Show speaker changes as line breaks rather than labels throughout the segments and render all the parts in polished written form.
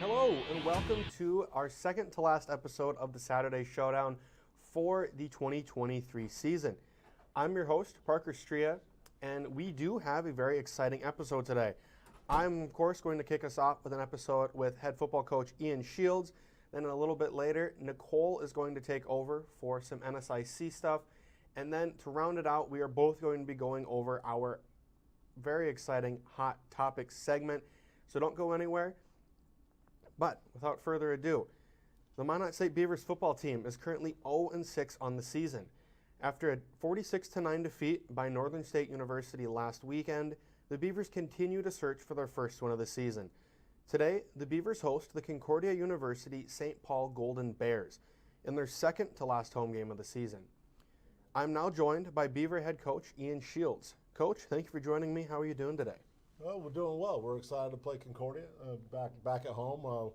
Hello and welcome to our second to last episode of the Saturday Showdown for the 2023 season. I'm your host, Parker Striha, and we do have a very exciting episode today. I'm, of course, going to kick us off with an episode with head football coach Ian Shields. Then a little bit later, Nicole is going to take over for some NSIC stuff. And then to round it out, we are both going to be going over our very exciting Hot Topics segment. So don't go anywhere. But without further ado, the Minot State Beavers football team is currently 0-6 on the season. After a 46-9 defeat by Northern State University last weekend, the Beavers continue to search for their first win of the season. Today, the Beavers host the Concordia University St. Golden Bears in their second to last home game of the season. I'm now joined by Beaver head coach Ian Shields. Coach, thank you for joining me. How are you doing today?
Well, we're doing well. We're excited to play Concordia back at home.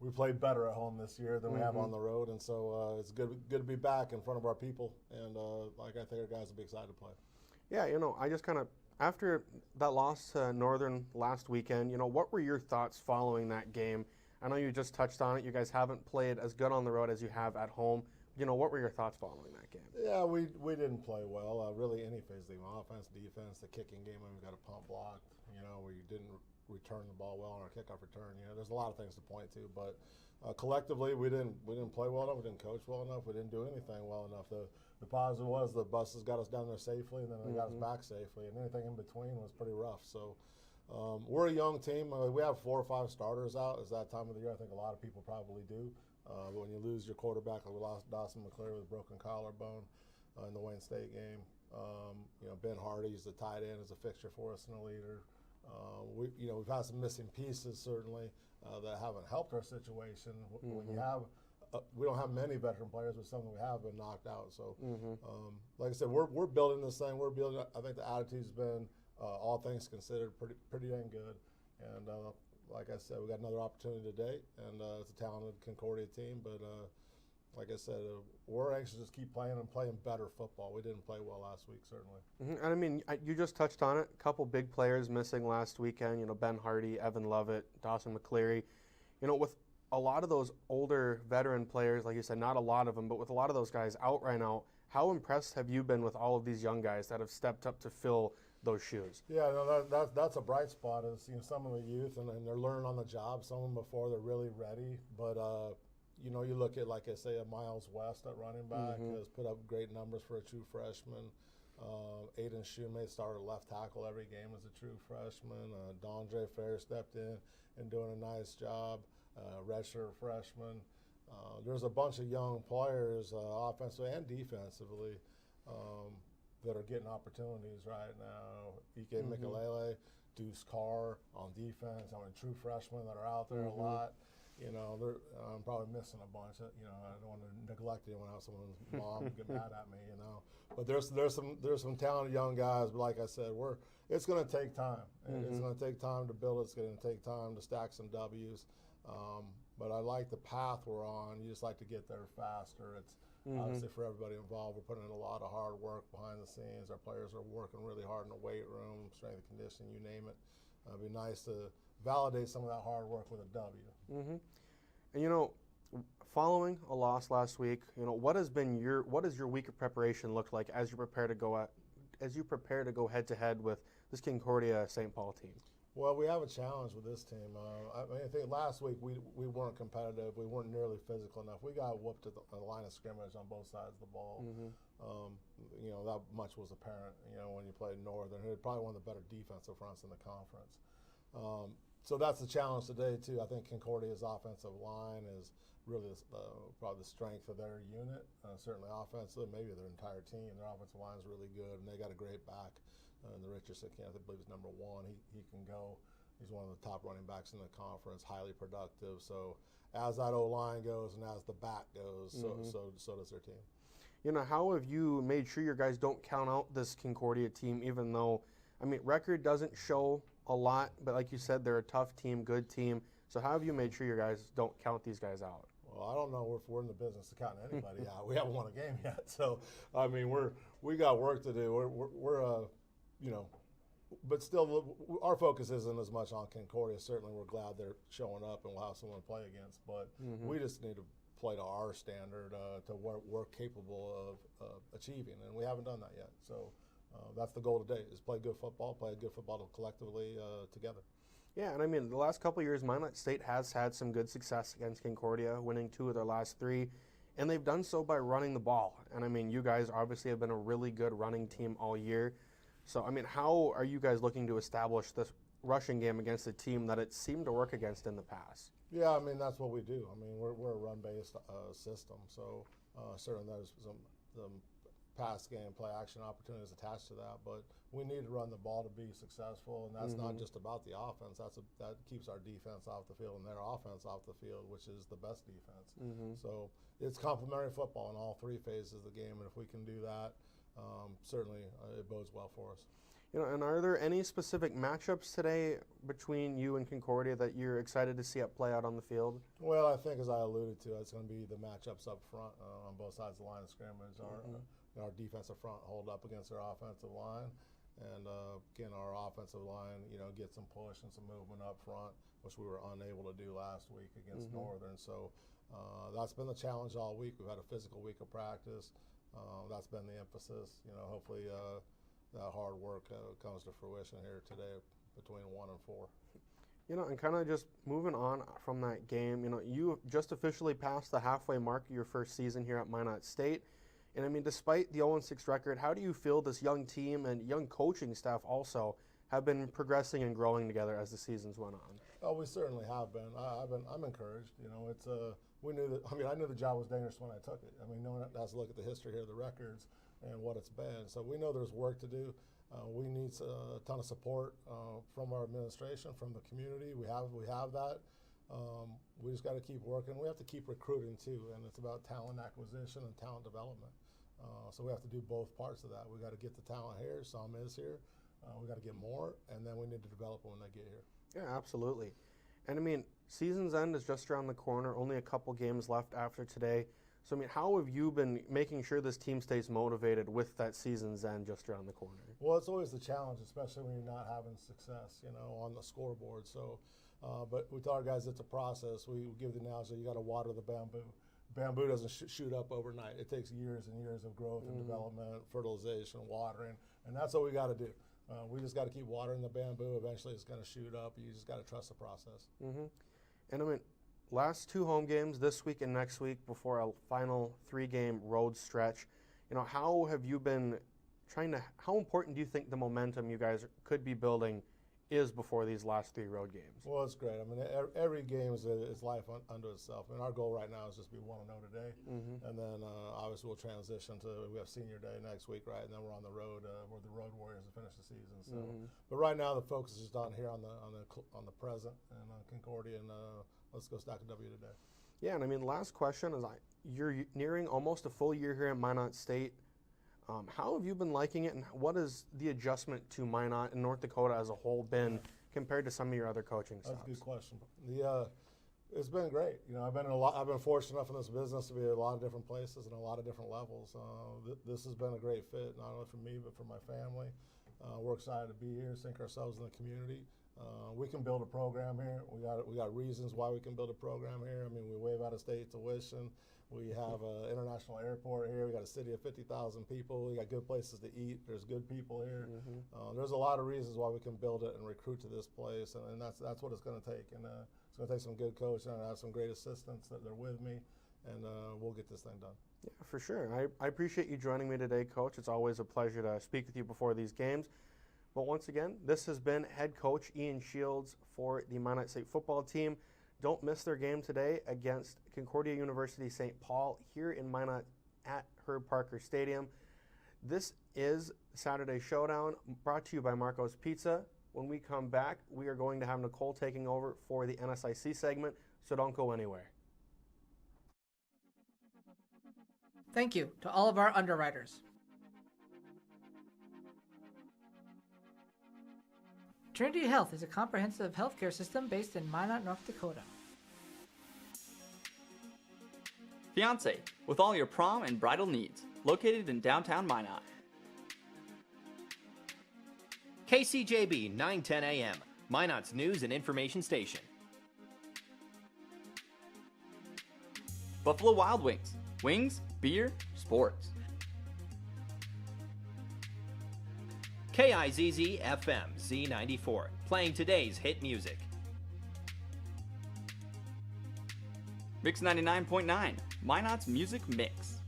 We played better at home this year than we have on the road, and so it's good to be back in front of our people. And I think our guys will be excited to play.
Yeah, I just kind of after that loss to Northern last weekend, what were your thoughts following that game? I know you just touched on it. You guys haven't played as good on the road as you have at home. What were your thoughts following that game?
Yeah, we didn't play well. Really, any phase of the game, offense, defense, the kicking game when we got a pump blocked. We didn't return the ball well on our kickoff return. There's a lot of things to point to, but collectively we didn't play well enough. We didn't coach well enough. We didn't do anything well enough. The positive was the buses got us down there safely, and then they got us back safely, and anything in between was pretty rough. So we're a young team. We have 4 or 5 starters out. It's that time of the year. I think a lot of people probably do. But when you lose your quarterback, like we lost Dawson McCleary with a broken collarbone in the Wayne State game. Ben Hardy's the tight end, is a fixture for us and a leader. We've had some missing pieces certainly that haven't helped our situation. When you have, we don't have many veteran players, but some that we have been knocked out. So, like I said, we're building this thing. We're building. I think the attitude's been, all things considered, pretty dang good. And like I said, we got another opportunity today, and it's a talented Concordia team. But like I said, we're anxious to just keep playing and playing better football. We didn't play well last week, certainly.
And I mean, you just touched on it. A couple big players missing last weekend. Ben Hardy, Evan Lovett, Dawson McCleary. With a lot of those older veteran players, like you said, not a lot of them, but with a lot of those guys out right now, how impressed have you been with all of these young guys that have stepped up to fill those shoes?
Yeah, no, that's a bright spot. Is some of the youth and they're learning on the job. Some of them before they're really ready, but you look at, like I say, a Miles West at running back has put up great numbers for a true freshman. Aiden Shoemate started left tackle every game as a true freshman. Dondre Fair stepped in and doing a nice job. Redshirt freshman. There's a bunch of young players, offensively and defensively, that are getting opportunities right now. Ike Mikalele, Deuce Carr on defense. True freshmen that are out there a lot. I'm probably missing a bunch. I don't want to neglect anyone else. Someone's mom get mad at me. But there's some talented young guys. But like I said, it's going to take time. It's going to take time to build. It's going to take time to stack some W's. But I like the path we're on. You just like to get there faster. It's obviously for everybody involved. We're putting in a lot of hard work behind the scenes. Our players are working really hard in the weight room, strength and conditioning, you name it. It'd be nice to validate some of that hard work with a W.
And following a loss last week, what does your week of preparation look like as you prepare to go head to head with this Concordia St. Paul team?
Well, we have a challenge with this team. I think last week we weren't competitive. We weren't nearly physical enough. We got whooped at the line of scrimmage on both sides of the ball. That much was apparent, when you played Northern, who had probably one of the better defensive fronts in the conference. So that's the challenge today, too. I think Concordia's offensive line is really probably the strength of their unit, certainly offensively, maybe their entire team. Their offensive line is really good, and they got a great back. And the Richardson kid, I believe, is number 1. He can go. He's one of the top running backs in the conference, highly productive. So as that O-line goes and as the back goes, so does their team.
How have you made sure your guys don't count out this Concordia team, even though, record doesn't show a lot, but like you said, they're a tough team, good team. So how have you made sure your guys don't count these guys out?
Well, I don't know if we're in the business of counting anybody out. We haven't won a game yet. So, we got work to do. but still, our focus isn't as much on Concordia. Certainly, we're glad they're showing up and we'll have someone to play against. But we just need to play to our standard, to what we're capable of achieving, and we haven't done that yet. So that's the goal today: is play good football collectively together.
Yeah, and I mean, the last couple of years, Minot State has had some good success against Concordia, winning 2 of their last 3, and they've done so by running the ball. And I mean, you guys obviously have been a really good running team all year. So, I mean, how are you guys looking to establish this rushing game against a team that it seemed to work against in the past?
Yeah, I mean, that's what we do. I mean, we're a run-based system, so certainly there's some pass game, play action opportunities attached to that, but we need to run the ball to be successful, and that's not just about the offense. That keeps our defense off the field and their offense off the field, which is the best defense. So it's complementary football in all 3 phases of the game, and if we can do that, certainly it bodes well for us.
You know, and are there any specific matchups today between you and Concordia that you're excited to see it play out on the field?
Well, I think, as I alluded to, it's going to be the matchups up front on both sides of the line of scrimmage. Our defensive front hold up against their offensive line, and again, our offensive line, get some push and some movement up front, which we were unable to do last week against Northern. So that's been the challenge all week. We've had a physical week of practice. That's been the emphasis. Hopefully that hard work comes to fruition here today between 1 and 4.
And kind of just moving on from that game, you just officially passed the halfway mark of your first season here at Minot State. And I mean, despite the 0-6 record, how do you feel this young team and young coaching staff also have been progressing and growing together as the seasons went on?
Oh, we certainly have been. I'm encouraged. It's we knew that. I mean, I knew the job was dangerous when I took it. I mean, no one has to look at the history here, the records, and what it's been. So we know there's work to do. We need a ton of support from our administration, from the community. We have that. We just got to keep working. We have to keep recruiting too, and it's about talent acquisition and talent development. So we have to do both parts of that. We got to get the talent here. Some is here. We got to get more, and then we need to develop when they get here.
Yeah, absolutely. And I mean, season's end is just around the corner. Only a couple games left after today. So I mean, how have you been making sure this team stays motivated with that season's end just around the corner?
Well, it's always the challenge, especially when you're not having success, on the scoreboard. So, but we tell our guys it's a process. We give the analogy: you got to water the bamboo. Bamboo doesn't shoot up overnight. It takes years and years of growth and development, fertilization, watering, and that's what we got to do. We just got to keep watering the bamboo. Eventually, it's going to shoot up. You just got to trust the process.
And I mean, last 2 home games this week and next week before a final 3-game road stretch. How have you been how important do you think the momentum you guys could be building is before these last 3 road games?
Well, it's great. I mean, every game is life unto itself. I mean, our goal right now is just to be 1-0 today. And then obviously we'll transition to, we have senior day next week, right? And then we're on the road, we're the road warriors to finish the season. So, but right now the focus is on here on the present and on Concordia, and let's go stack a W today.
Yeah, and I mean, last question is, you're nearing almost a full year here at Minot State. How have you been liking it, and what has the adjustment to Minot and North Dakota as a whole been compared to some of your other coaching stops?
That's a good question. It's been great. I've been fortunate enough in this business to be at a lot of different places and a lot of different levels. This has been a great fit, not only for me but for my family. We're excited to be here, sink ourselves in the community. We can build a program here. We got reasons why we can build a program here. I mean, we waive out-of-state tuition. We have an international airport here. We got a city of 50,000 people. We got good places to eat. There's good people here. There's a lot of reasons why we can build it and recruit to this place, and that's what it's going to take. And it's going to take some good coaching. I have some great assistants that are with me, and we'll get this thing done. Yeah,
for sure. I appreciate you joining me today, Coach. It's always a pleasure to speak with you before these games. But once again, this has been head coach Ian Shields for the Minot State football team. Don't miss their game today against Concordia University St. Paul here in Minot at Herb Parker Stadium. This is Saturday Showdown, brought to you by Marco's Pizza. When we come back, we are going to have Nicole taking over for the NSIC segment, so don't go anywhere.
Thank you to all of our underwriters. Trinity Health is a comprehensive healthcare system based in Minot, North Dakota.
Fiancé, with all your prom and bridal needs, located in downtown Minot.
KCJB 910 AM, Minot's news and information station.
Buffalo Wild Wings. Wings, beer, sports.
KIZZ FM Z94, playing today's hit music.
Mix 99.9, Minot's music mix.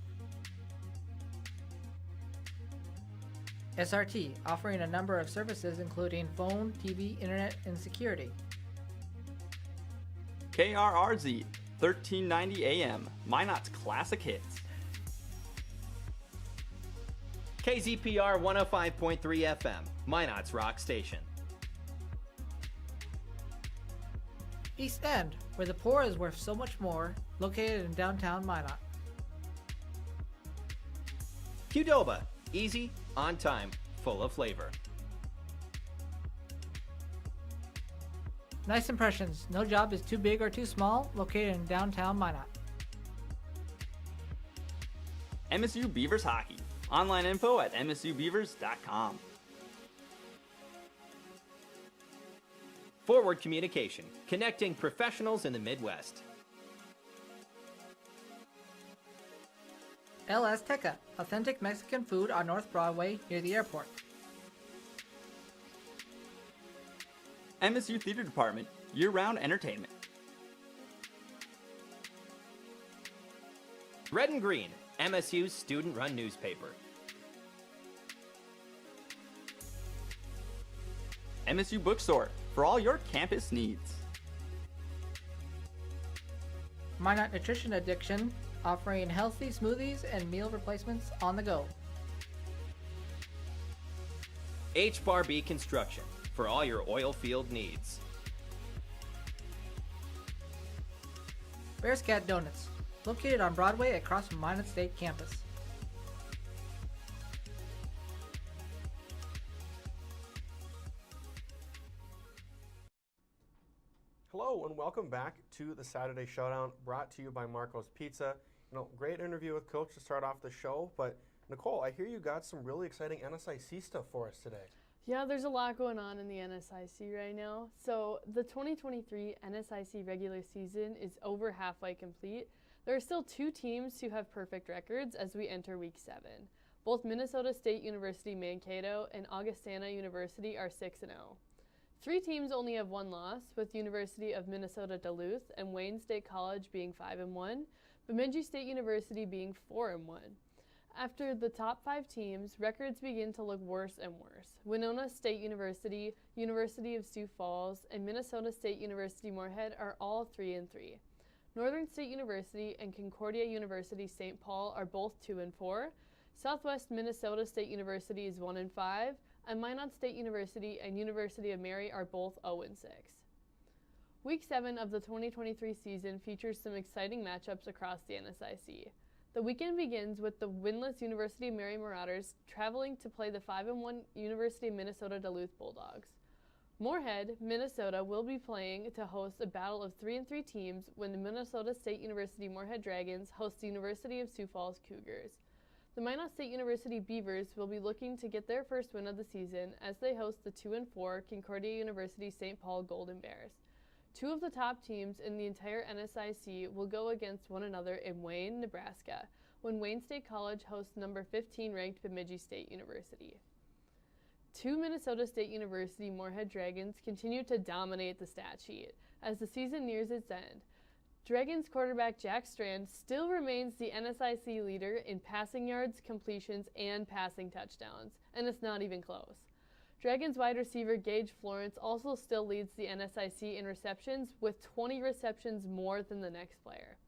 SRT, offering a number of services including phone, TV, internet, and security.
KRRZ, 1390 AM, Minot's classic hits.
KZPR 105.3 FM, Minot's rock station.
East End, where the poor is worth so much more, located in downtown Minot.
Qdoba, easy, on time, full of flavor.
Nice Impressions, no job is too big or too small, located in downtown Minot.
MSU Beavers Hockey. Online info at msubeavers.com.
Forward Communication, connecting professionals in the Midwest.
El Azteca, authentic Mexican food on North Broadway near the airport.
MSU Theater Department, year-round entertainment.
Red and Green, MSU's student-run newspaper.
MSU Bookstore, for all your campus needs.
Minot Nutrition Addiction, offering healthy smoothies and meal replacements on the go.
H-Bar-B Construction, for all your oil field needs.
Bear's Cat Donuts, located on Broadway across from Minot State campus.
Hello and welcome back to the Saturday Showdown, brought to you by Marco's Pizza. Great interview with Coach to start off the show, but Nicole, I hear you got some really exciting NSIC stuff for us today.
Yeah, there's a lot going on in the NSIC right now. So the 2023 NSIC regular season is over halfway complete. There are still 2 teams who have perfect records as we enter week 7. Both Minnesota State University Mankato and Augustana University are 6-0. 3 teams only have 1 loss, with University of Minnesota Duluth and Wayne State College being 5-1, Bemidji State University being 4-1. After the top 5 teams, records begin to look worse and worse. Winona State University, University of Sioux Falls, and Minnesota State University Moorhead are all 3-3. Northern State University and Concordia University St. Paul are both 2-4. Southwest Minnesota State University is 1-5, and Minot State University and University of Mary are both 0-6. Week 7 of the 2023 season features some exciting matchups across the NSIC. The weekend begins with the winless University of Mary Marauders traveling to play the 5-1 University of Minnesota Duluth Bulldogs. Moorhead, Minnesota will be playing to host a battle of 3-3 teams when the Minnesota State University Moorhead Dragons host the University of Sioux Falls Cougars. The Minot State University Beavers will be looking to get their first win of the season as they host the 2-4 Concordia University St. Paul Golden Bears. 2 of the top teams in the entire NSIC will go against one another in Wayne, Nebraska, when Wayne State College hosts number 15 ranked Bemidji State University. 2 Minnesota State University Moorhead Dragons continue to dominate the stat sheet as the season nears its end. Dragons quarterback Jack Strand still remains the NSIC leader in passing yards, completions, and passing touchdowns, and it's not even close. Dragons wide receiver Gage Florence also still leads the NSIC in receptions with 20 receptions more than the next player.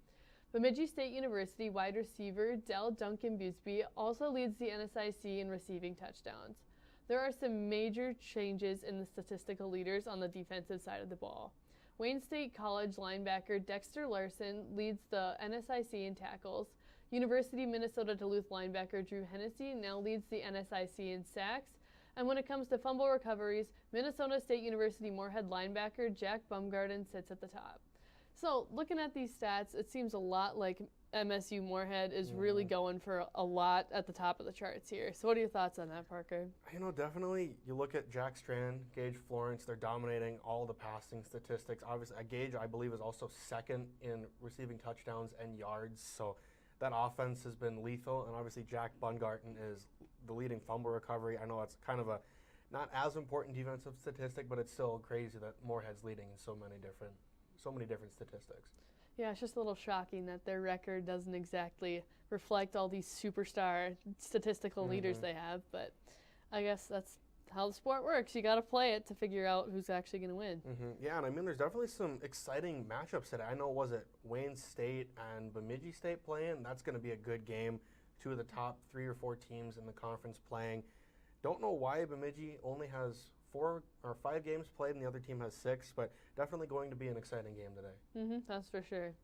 Bemidji State University wide receiver Dell Duncan Busby also leads the NSIC in receiving touchdowns. There are some major changes in the statistical leaders on the defensive side of the ball. Wayne State College linebacker Dexter Larson leads the NSIC in tackles. University of Minnesota Duluth linebacker Drew Hennessy now leads the NSIC in sacks. And when it comes to fumble recoveries, Minnesota State University Moorhead linebacker Jack Baumgarten sits at the top. So looking at these stats, it seems a lot like MSU Moorhead is really going for a lot at the top of the charts here. So what are your thoughts on that, Parker?
You know, definitely you look at Jack Strand, Gage Florence, they're dominating all the passing statistics. Obviously, Gage, I believe, is also second in receiving touchdowns and yards. So that offense has been lethal. And obviously, Jack Bungarten is the leading fumble recovery. I know it's kind of a not as important defensive statistic, but it's still crazy that Moorhead's leading in so many different statistics.
Yeah, it's just a little shocking that their record doesn't exactly reflect all these superstar statistical leaders they have, but I guess that's how the sport works. You got to play it to figure out who's actually going to win.
Yeah, and I mean, there's definitely some exciting matchups today. I know, was it Wayne State and Bemidji State playing? That's going to be a good game. Two of the top 3 or 4 teams in the conference playing. Don't know why Bemidji only has 4 or 5 games played and the other team has 6, but definitely going to be an exciting game today.
That's for sure.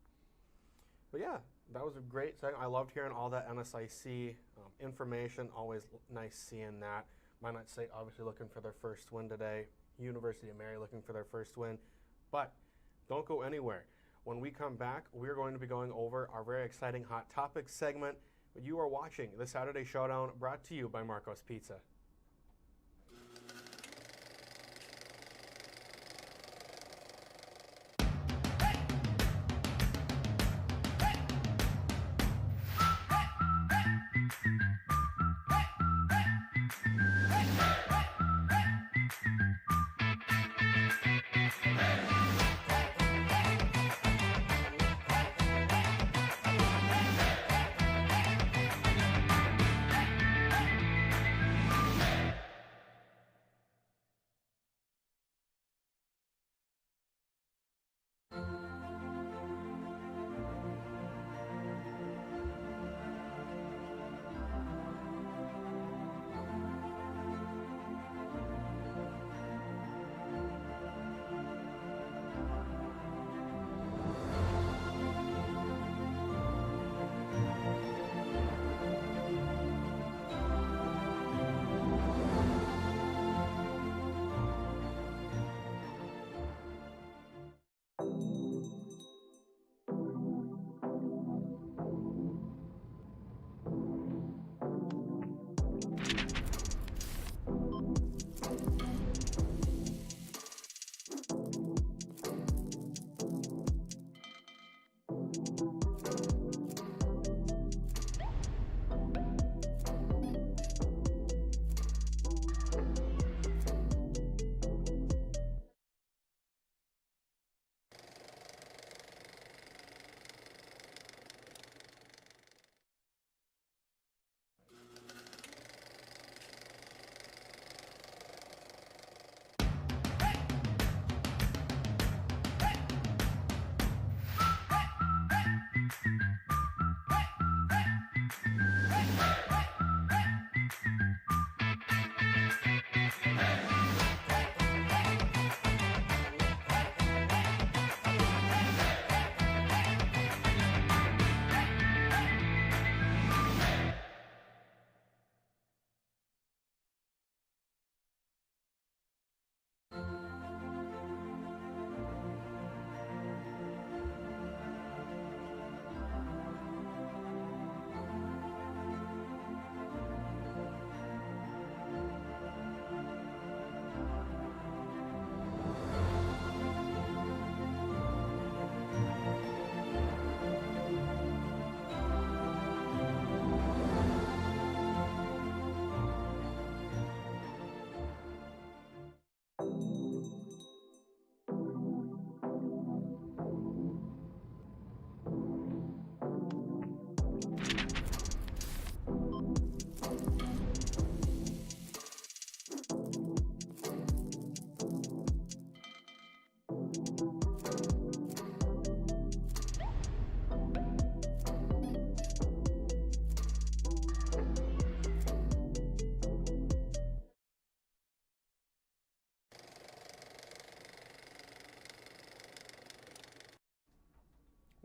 But yeah, that was a great segment. I loved hearing all that NSIC information. Always nice seeing that. Minot State obviously looking for their first win today. University of Mary looking for their first win. But don't go anywhere. When we come back, we're going to be going over our very exciting Hot Topics segment. You are watching the Saturday Showdown, brought to you by Marco's Pizza.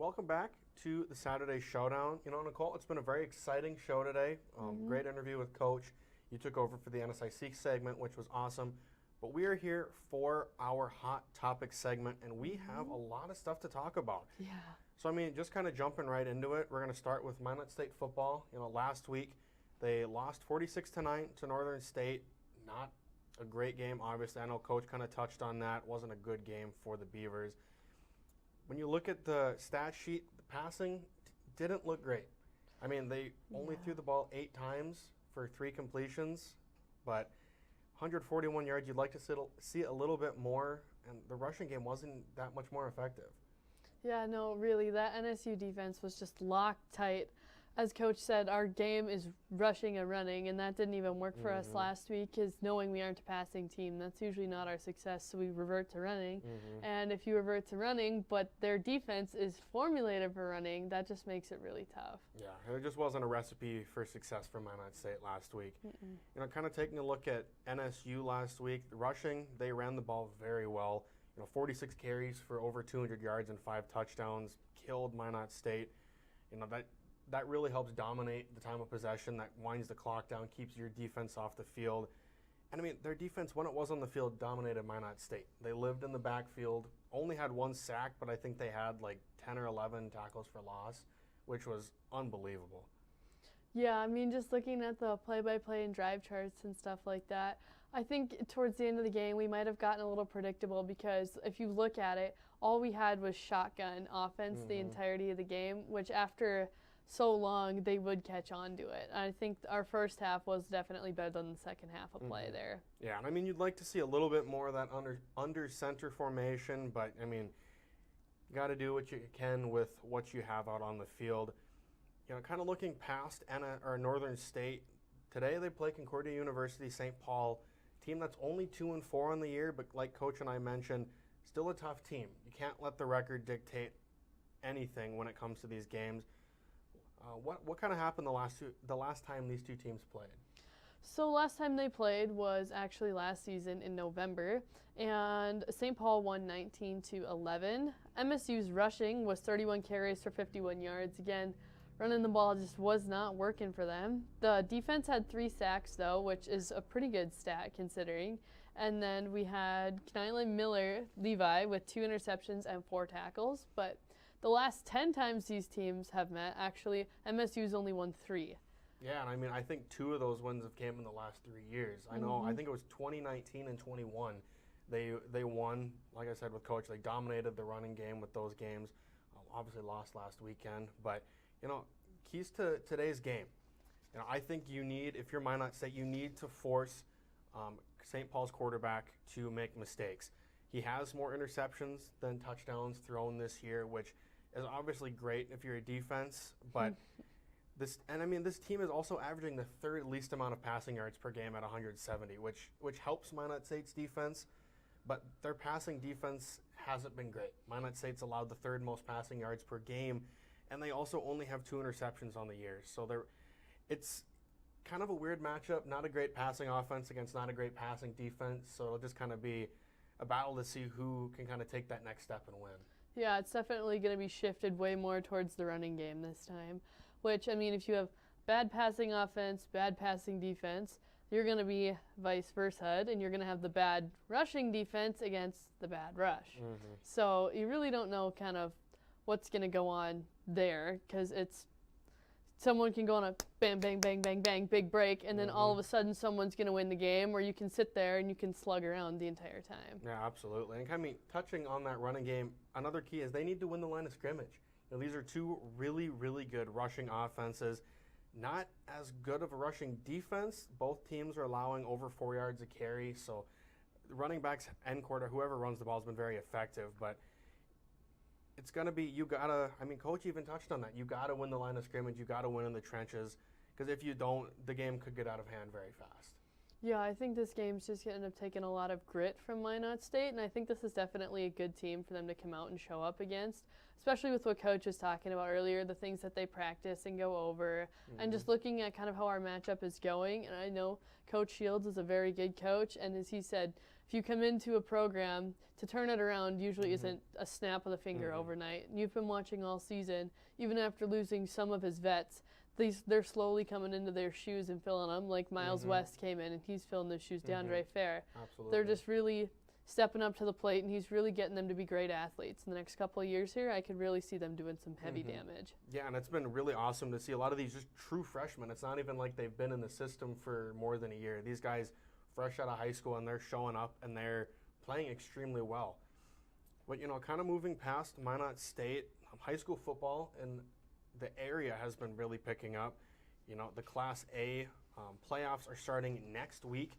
Welcome back to the Saturday Showdown. You know, Nicole, it's been a very exciting show today. Great interview with Coach. You took over for the NSIC segment, which was awesome. But we are here for our Hot Topic segment, and we have a lot of stuff to talk about.
Yeah.
So, I mean, just kind of jumping right into it, we're going to start with Minot State football. You know, last week they lost 46-9 to Northern State. Not a great game, obviously. I know Coach kind of touched on that. Wasn't a good game for the Beavers. When you look at the stat sheet, the passing didn't look great. I mean, they only threw the ball 8 times for 3 completions, but 141 yards, you'd like to see a little bit more, and the rushing game wasn't that much more effective.
Yeah, no, really, that NSU defense was just locked tight. As Coach said, our game is rushing and running, and that didn't even work for us last week, because knowing we aren't a passing team, that's usually not our success, so we revert to running. And if you revert to running, but their defense is formulated for running, that just makes it really tough.
Yeah, it just wasn't a recipe for success for Minot State last week. You know, kind of taking a look at NSU last week, the rushing, they ran the ball very well. You know, 46 carries for over 200 yards and 5 touchdowns, killed Minot State. You know, that really helps dominate the time of possession. That winds the clock down, keeps your defense off the field. And I mean, their defense, when it was on the field, dominated Minot State. They lived in the backfield, only had 1 sack, but I think they had like 10 or 11 tackles for loss, which was unbelievable.
Yeah, I mean, just looking at the play-by-play and drive charts and stuff like that, I think towards the end of the game we might have gotten a little predictable, because if you look at it, all we had was shotgun offense the entirety of the game, which after so long they would catch on to it. I think our first half was definitely better than the second half of play there.
Yeah, and I mean, you'd like to see a little bit more of that under center formation, but I mean, you got to do what you can with what you have out on the field. You know, kind of looking past Northern State, today they play Concordia University St. Team that's only 2-4 on the year, but like Coach and I mentioned, still a tough team. You can't let the record dictate anything when it comes to these games. What kind of happened the last time these two teams played?
So last time they played was actually last season in November, and St. Paul won 19-11. MSU's rushing was 31 carries for 51 yards. Again, running the ball just was not working for them. The defense had 3 sacks, though, which is a pretty good stat considering. And then we had Kylan Levi with 2 interceptions and 4 tackles. But the last 10 times these teams have met, actually, MSU's only won 3.
Yeah, and I mean, I think 2 of those wins have came in the last 3 years. I know, I think it was 2019 and 21. They won, like I said with Coach, they dominated the running game with those games. Obviously lost last weekend, but you know, keys to today's game. You know, I think you need, if you're Minot State, you need to force St. Paul's quarterback to make mistakes. He has more interceptions than touchdowns thrown this year, which is obviously great if you're a defense, but this team is also averaging the 3rd least amount of passing yards per game at 170, which helps Minot State's defense, but their passing defense hasn't been great. Minot State's allowed the 3rd most passing yards per game, and they also only have 2 interceptions on the year. So it's kind of a weird matchup, not a great passing offense against not a great passing defense, so it'll just kind of be a battle to see who can kind of take that next step and win.
Yeah, it's definitely going to be shifted way more towards the running game this time, which, I mean, if you have bad passing offense, bad passing defense, you're going to be vice versa, and you're going to have the bad rushing defense against the bad rush. So you really don't know kind of what's going to go on there, because it's someone can go on a bang, bang, bang, bang, bang, big break, and then all of a sudden someone's going to win the game, or you can sit there and you can slug around the entire time.
Yeah, absolutely. And I mean, touching on that running game, another key is they need to win the line of scrimmage. You know, these are 2 really, really good rushing offenses. Not as good of a rushing defense. Both teams are allowing over 4 yards a carry, so the running backs and whoever runs the ball has been very effective, but it's going to be, Coach even touched on that. You got to win the line of scrimmage. You got to win in the trenches, because if you don't, the game could get out of hand very fast.
Yeah, I think this game's just going to end up taking a lot of grit from Minot State, and I think this is definitely a good team for them to come out and show up against, especially with what Coach was talking about earlier, the things that they practice and go over, and just looking at kind of how our matchup is going. And I know Coach Shields is a very good coach, and as he said, if you come into a program, to turn it around usually isn't a snap of the finger overnight. And you've been watching all season, even after losing some of his vets, they're slowly coming into their shoes and filling them. Like Miles West came in and he's filling those shoes. DeAndre Fair.
Absolutely.
They're just really stepping up to the plate, and he's really getting them to be great athletes. In the next couple of years here, I could really see them doing some heavy damage.
Yeah, and it's been really awesome to see a lot of these just true freshmen. It's not even like they've been in the system for more than a year. These guys fresh out of high school, and they're showing up, and they're playing extremely well. But, kind of moving past Minot State, high school football in the area has been really picking up. The Class A playoffs are starting next week.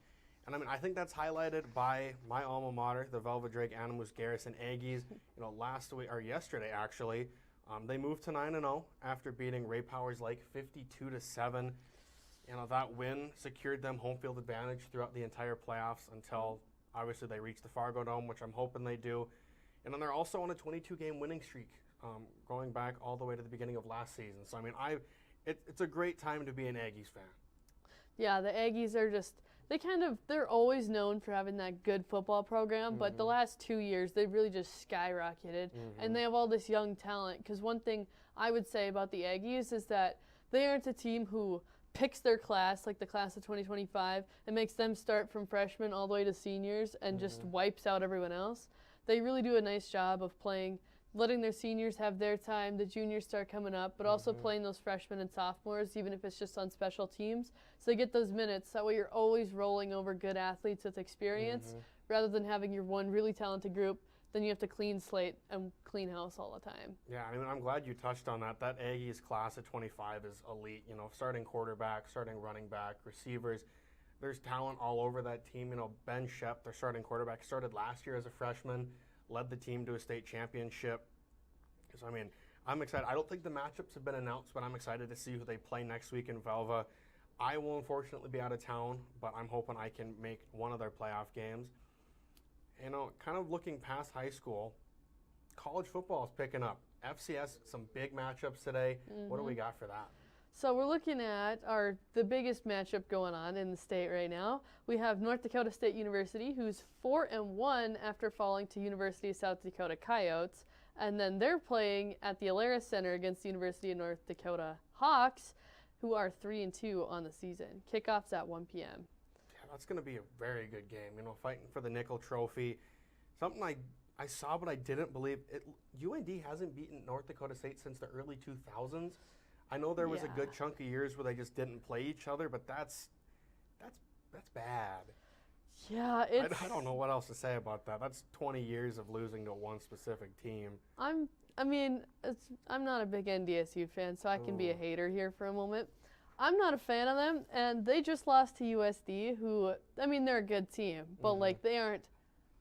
And I think that's highlighted by my alma mater, the Velvet Drake Animus Garrison Aggies. Last week, or yesterday actually, they moved to 9-0 after beating Ray Powers Lake 52-7. That win secured them home field advantage throughout the entire playoffs until obviously they reached the Fargo Dome, which I'm hoping they do. And then they're also on a 22-game winning streak, going back all the way to the beginning of last season. So it's a great time to be an Aggies fan.
Yeah, the Aggies are just. They're always known for having that good football program, but the last 2 years, they've really just skyrocketed, and they have all this young talent. Because one thing I would say about the Aggies is that they aren't a team who picks their class, like the class of 2025, and makes them start from freshmen all the way to seniors and just wipes out everyone else. They really do a nice job of letting their seniors have their time, the juniors start coming up, but also playing those freshmen and sophomores, even if it's just on special teams. So they get those minutes. That way you're always rolling over good athletes with experience, rather than having your one really talented group. Then you have to clean slate and clean house all the time.
Yeah, I'm glad you touched on that. That Aggies class of 25 is elite. Starting quarterback, starting running back, receivers. There's talent all over that team. Ben Shep, their starting quarterback, started last year as a freshman, led the team to a state championship. So, I'm excited. I don't think the matchups have been announced, but I'm excited to see who they play next week in Velva. I will unfortunately be out of town, but I'm hoping I can make one of their playoff games. Kind of looking past high school, college football is picking up. FCS, some big matchups today. What do we got for that?
So we're looking at the biggest matchup going on in the state right now. We have North Dakota State University, who's 4-1 after falling to University of South Dakota Coyotes, and then they're playing at the Alaris Center against the University of North Dakota Hawks, who are 3-2 on the season. Kickoff's at 1 p.m.
Yeah, that's going to be a very good game. Fighting for the Nickel Trophy. Something I saw, but I didn't believe it. UND hasn't beaten North Dakota State since the early 2000s. I know there was a good chunk of years where they just didn't play each other, but that's bad.
Yeah,
I don't know what else to say about that. That's 20 years of losing to one specific team.
I'm not a big NDSU fan, so I can be a hater here for a moment. I'm not a fan of them, and they just lost to USD, who, they're a good team, but they aren't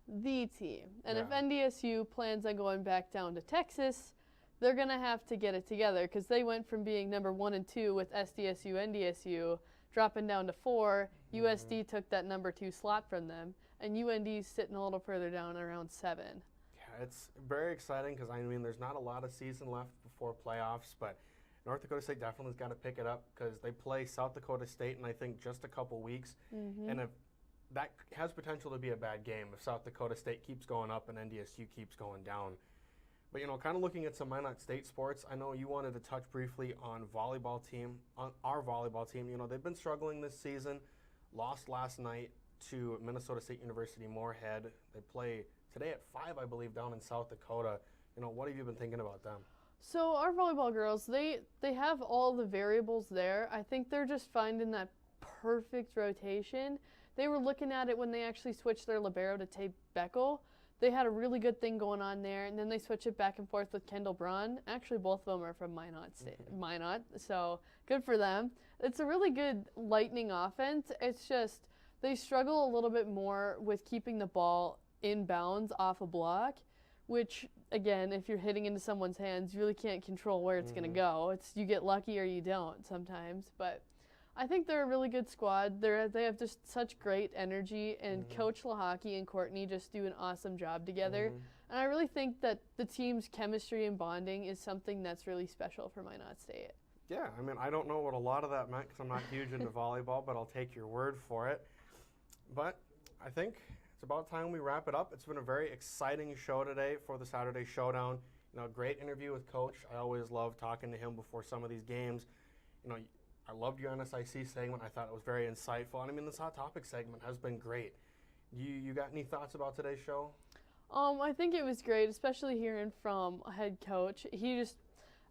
the team. And if NDSU plans on going back down to Texas, they're going to have to get it together, because they went from being number 1 and 2 with SDSU, NDSU, dropping down to 4. USD took that number 2 slot from them, and UND's sitting a little further down around 7.
Yeah, it's very exciting because, there's not a lot of season left before playoffs, but North Dakota State definitely has got to pick it up because they play South Dakota State in, I think, just a couple weeks. And if that has potential to be a bad game if South Dakota State keeps going up and NDSU keeps going down. But, kind of looking at some Minot State sports, I know you wanted to touch briefly on our volleyball team. They've been struggling this season. Lost last night to Minnesota State University Moorhead. They play today at 5, I believe, down in South Dakota. What have you been thinking about them?
So our volleyball girls, they have all the variables there. I think they're just finding that perfect rotation. They were looking at it when they actually switched their libero to Tate Beckel. They had a really good thing going on there, and then they switch it back and forth with Kendall Braun. Actually, both of them are from Minot, so good for them. It's a really good lightning offense. It's just they struggle a little bit more with keeping the ball in bounds off a block, which, again, if you're hitting into someone's hands, you really can't control where it's going to go. You get lucky or you don't sometimes, but I think they're a really good squad. They have just such great energy, and Coach Lahaki and Courtney just do an awesome job together. And I really think that the team's chemistry and bonding is something that's really special for Minot State.
Yeah, I don't know what a lot of that meant because I'm not huge into volleyball, but I'll take your word for it. But I think it's about time we wrap it up. It's been a very exciting show today for the Saturday Showdown. You know, great interview with Coach. I always love talking to him before some of these games. You know, I loved your NSIC segment. I thought it was very insightful. And I mean, this Hot Topic segment has been great. You got any thoughts about today's show?
I think it was great, especially hearing from a head coach.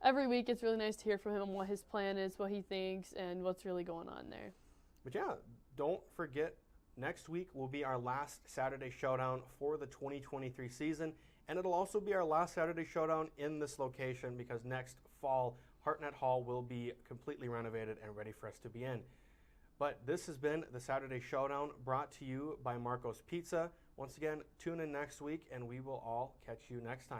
Every week it's really nice to hear from him what his plan is, what he thinks, and what's really going on there.
But yeah, don't forget, next week will be our last Saturday Showdown for the 2023 season, and it'll also be our last Saturday Showdown in this location because next fall, Hartnett Hall will be completely renovated and ready for us to be in. But this has been the Saturday Showdown brought to you by Marco's Pizza. Once again, tune in next week, and we will all catch you next time.